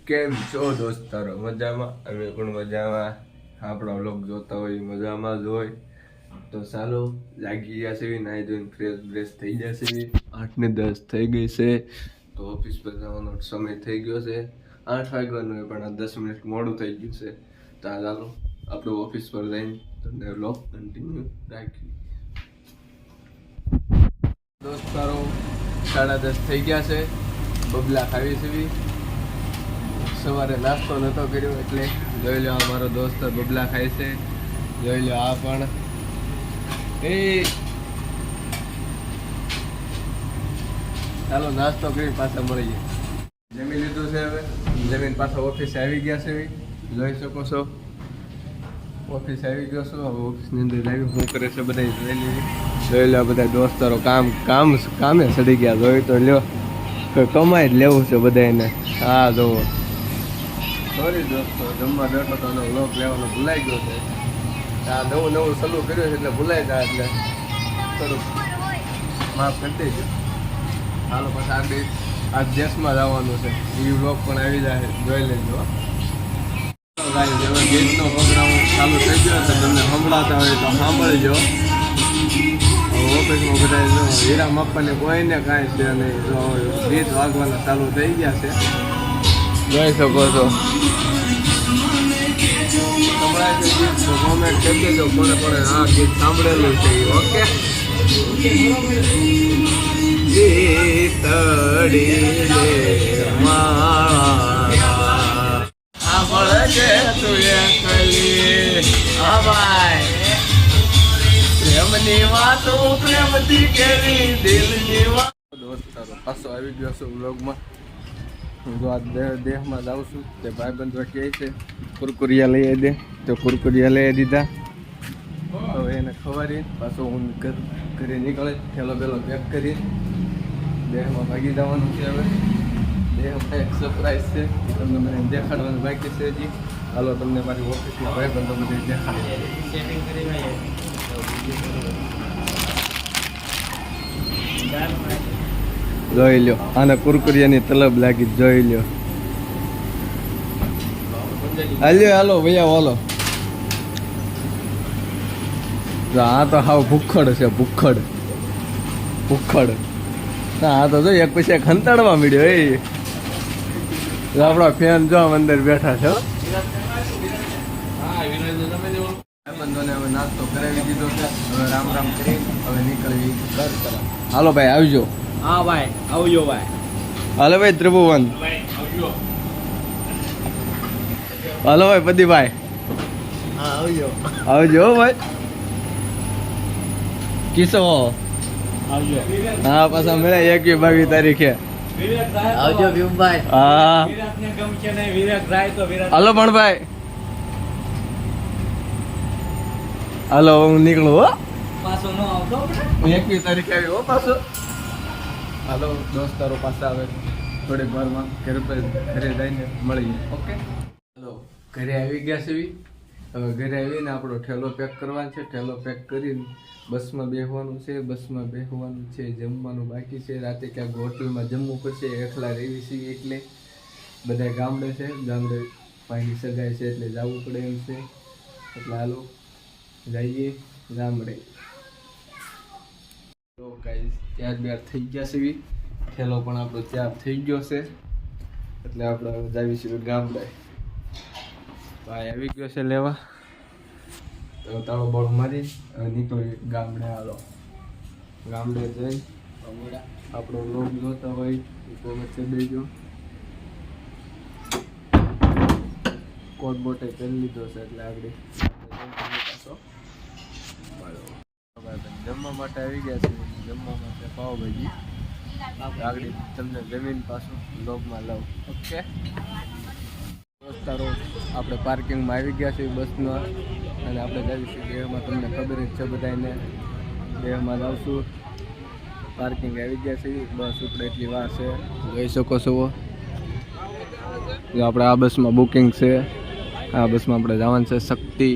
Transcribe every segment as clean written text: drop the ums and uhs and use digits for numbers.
કેમ છો દોસ્તારો? મજામાં? અમે પણ મજામાં. આપણા વ્લોગ જોતા હોય મજામાં જ હોય. તો ચાલો જાગી ગયા છે, નાઈ ધોઈને ફ્રેશ બ્રેશ થઈ જશે. 8 ને 10 થઈ ગઈ છે, તો ઓફિસ પર જવાનો સમય થઈ ગયો છે. 8 વાગ્યાનો પણ 10 મિનિટ મોડું થઈ ગયું છે. તો ચાલો આપણે ઓફિસ પર જઈને તમને વ્લોગ કન્ટિન્યુ રાખીએ. દોસ્તારો 10:30 થઈ ગયા છે. બબલા ખાવી છે. સવારે નાસ્તો નતો કર્યો એટલે જોઈ લો અમારો દોસ્ત બબલા ખાય છે. જોઈ લો આ પણ ચાલો નાસ્તો કરી પાછા મળીએ. જમી લીધું છે, હવે જમીન પાછા ઓફિસે આવી ગયા છે. જોઈ શકો છો ઓફિસ આવી ગયો છું. હવે ઓફિસની અંદર આવી શું કરે છે બધા જોઈ લો. બધા દોસ્તારો કામે ચડી ગયા. જોઈ તો લ્યો કમાઈ જ લેવું છે બધાને. હા જોવો, સોરી દોસ્તો, જમવા બેઠો તો વ્લોગ લેવાનો ભૂલાઈ ગયો છે. આ નવું ચાલુ કર્યું છે એટલે ભૂલાઈ જાય, એટલે થોડુંક માફ કરી દેજો. હાલો પછી આગળ આ દેશમાં જવાનું છે, એ વ્લોગ પણ આવી જાય, જોઈ લેજો. ગીતનો પ્રોગ્રામ ચાલુ થઈ ગયો છે, તમને સંભળાતા હોય તો સાંભળજો. ઓફિસમાં બધા હીરા માપવાને કોઈને કાંઈ છે નહીં, ગીત વાગવાના ચાલુ થઈ ગયા છે, જોઈ શકો છો. સંભળાય છે ગીત તો કોમેન્ટ કરી દેજો કોને કોને આ ગીત સાંભળેલું છે. ઓકે, ગીતડી મારા સાંભળે છે તું એકલી, હા ભાઈ, પ્રેમની વાતો પ્રેમથી કેવી દિલની વાત. દોસ્તારો પાછો આવી ગયો છું વ્લોગમાં. જો આ દેહમાં જાઉં છું, તે ભાઈબંધો કહે છે કુરકુરિયા લઈ દે, તો કુરકુરિયા લઈ દીધા. હવે એને ખવારી પાછો હું ઘરે નીકળે, થેલો બેલો પેક કરી દેહમાં ભાગી જવાનું છે. હવે દેહમાં એક સરપ્રાઈઝ છે, તમને મને દેખાડવાનું બાકી છે હજી. હાલો તમને મારી ઓફિસના ભાઈબંધો બધે દેખાડી. જોઈ લ્યો, આને કુરકુરિયાની તલબ લાગી, જોઈ લ્યો. હાલો ભૈયા હાલો. આ તો હાવ ભૂખડ છે, ભૂખડ. ના આ તો જો એક પછી ખંતાડવા મળ્યો. એ આપણા ફેન જો અંદર બેઠા છે. બંધોને હવે નાસ્તો કરાવી દીધો છે. હવે રામ રામ કરી હવે નીકળવી ઘર તરફ. હાલો ભાઈ આવજો. હા ભાઈ આવજો ભાઈ. હાલો ભાઈ ત્રિભુવન. હાલો ભાઈ પદીભાઈ. હા આવજો. આવજો ભાઈ. કિસો આવજો. હા પાછા મળ્યા 21-22 તારીખે. આવજો ભીમભાઈ. હા વિરાટને ગમશે નહીં, વિરાટ જાય તો વિરાટ. હાલો પણ ભાઈ. હાલો હું નીકળું હો. પાછો ન આવતો હું 21 તારીખે આવી હો પાછો. હાલો દોસ્તારો પાછા આવે થોડીક વારમાં ઘરે જઈને મળીએ. ઓકે હાલો ઘરે આવી ગયા છે. હવે ઘરે આવીને આપણો ઠેલો પેક કરવાનો છે. ઠેલો પેક કરીને બસમાં બેસવાનું છે. જમવાનું બાકી છે. રાતે ક્યાંક હોટલમાં જમવું પડશે. એકલા રહેવી છીએ એટલે બધા ગામડે છે. ગામડે પાણી સગાય છે એટલે જવું પડે એમ છે. એટલે હાલો જઈએ ગામડે. તો ગાઈસ ત્યાર થઈ ગયા છે. ઠેલો પણ આપણો તૈયાર થઈ ગયો છે એટલે આપણે હવે જઈએ છીએ ગામડે. ભાઈ આવી ગયો છે લેવા, તો તાળો બાળો મારી હવે નીકળી ગામડે. હાલો ગામડે જઈ આપણો લોક જોતા હોય એ કોમેન્ટ કરી દેજો. કોટ બોટે કરી લીધો છે એટલે આગળ જમવા માટે આવી ગયા છે. જમવા માટે પાવભાજી. આગળ તમને જમીન પાછું લોગમાં લઉં. ઓકે દોસ્તારો આપણે પાર્કિંગમાં આવી ગયા છીએ બસમાં, અને આપણે જઈશું દેહમાં. તમને ખબર જ છે બધાને, દેહમાં જાઉં પાર્કિંગ આવી ગયા છે. બસ ઉપડે એટલી વાર છે, જોઈ શકો છો. આપણે આ બસમાં બુકિંગ છે. આ બસમાં આપણે જવાનું છે શક્તિ.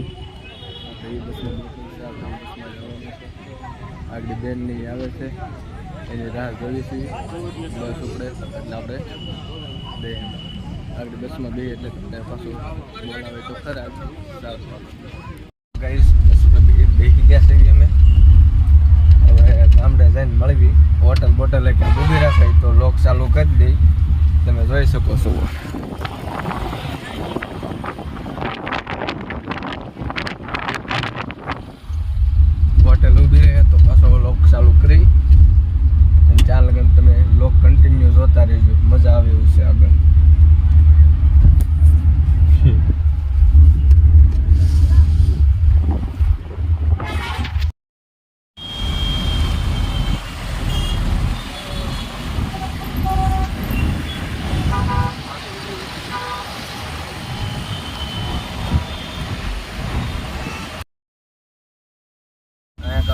આપણે એ બસમાં બુકિંગ છે, આપણે આ બસમાં જવાનું છે. આગળ બેનની આવે છે, એની રાહ જોઈ છીએ. બસ ઉપડે એટલે આપણે દેહમાં આગળ બસમાં બે એટલે તમને પાછું બોલાવે તો ખરા ગાઈસ બસમાં બેસી ગયા છે અમે હવે ગામડે જઈને મળવી હોટલ બોટલ કે ઊભી રાખાય તો લોક ચાલુ કરી દઈ તમે જોઈ શકો છો હોટલ ઊભી રહે તો પાછો લોક ચાલુ કરી ચાલ લગન તમે લોક કન્ટિન્યુ જોતા રહેજો મજા આવે એવું છે આગળ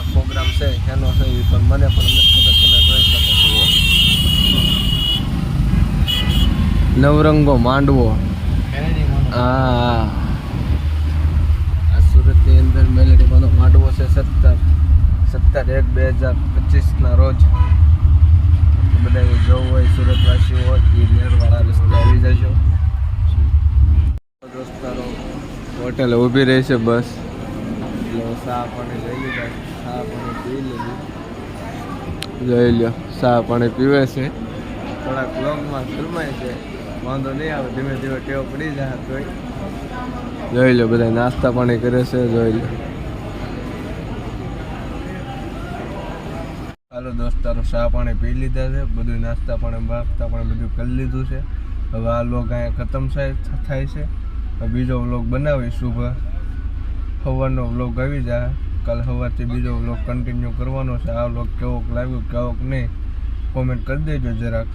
પ્રોગ્રામ છે એનો છે એ પણ મને પણ નથી ખબર તમે જોઈ શકો છો નવરંગો માંડવો આ સુરતની અંદર મેલેડીમાંનો માંડવો છે 17/1/2025 રોજ બધા જોવું હોય સુરતવાસીઓ હોય એ નેરવાળા રસ્તે આવી જજો દોસ્તારો હોટેલ ઊભી રહી છે બસ ચા પાણી લઈ લીધા ચા પાણી પી લીધું લઈ લ્યો ચા પાણી પીવે છે થોડાક બ્લોગમાં ફિલ્માય છે વાંધો નહીં આવે ધીમે ધીમે ટેવ પડી જાય તોય જોઈ લો બધા નાસ્તા પાણી કરે છે જોઈ લો હાલો દોસ્તારો ચા પાણી પી લીધા છે બધું નાસ્તા પાણી બાસ્તા પાણી બધું કરી લીધું છે હવે આ વ્લોગ અહીંયા ખતમ થાય છે બીજો વ્લોગ બનાવી શુભ સવારનો વ્લોગ આવી જાય કાલ સવારથી બીજો વ્લોગ કન્ટિન્યુ કરવાનો છે આ વ્લોગ કેવોક લાગ્યો કેવોક નહીં કોમેન્ટ કરી દેજો જરાક